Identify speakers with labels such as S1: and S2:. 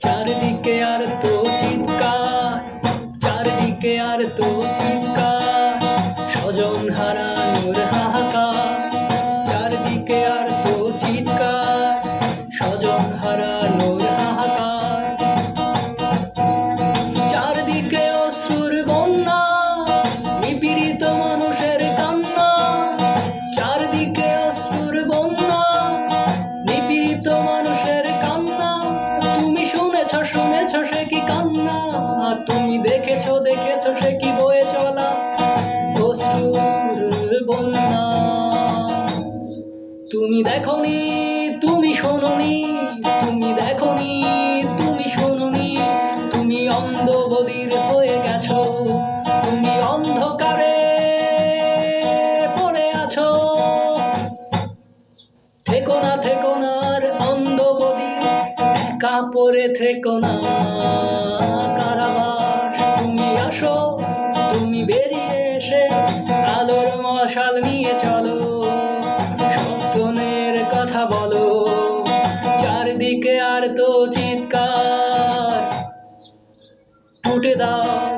S1: চারিদিকে আর তো চিৎকার, চারিদিকে আর তো চিৎকার, স্বজন হারানোর হাহাকার। চারিদিকে আর তো চিৎকার, স্বজন হারানোর হাহাকার। চারদিকে অশ্রুর বন্যা, নিপীড়িত মানুষের কান্না। চারদিকে অশ্রুর বন্যা, নিপীড়িত মানুষের কান্না। তুমি শুনেছ সে কি কান্না, তুমি দেখেছ সে কি বয়ে চলা অশ্রুর বন্যা। তুমি দেখনি, তুমি শোনোনি, তুমি দেখনি, তুমি শোনোনি। তুমি অন্ধ বধির হয়ে গেছো, তুমি অন্ধকারে পড়ে আছো। থেকো না আর অন্ধ বধির, একা পড়ে থেকো না কারাবাস। তুমি আসো, তুমি বেরিয়ে এসে আলোর মশাল নিয়ে চলো, সত্যনের কথা বলো। চারদিকে আর তো চিৎকার, ফুটে দাও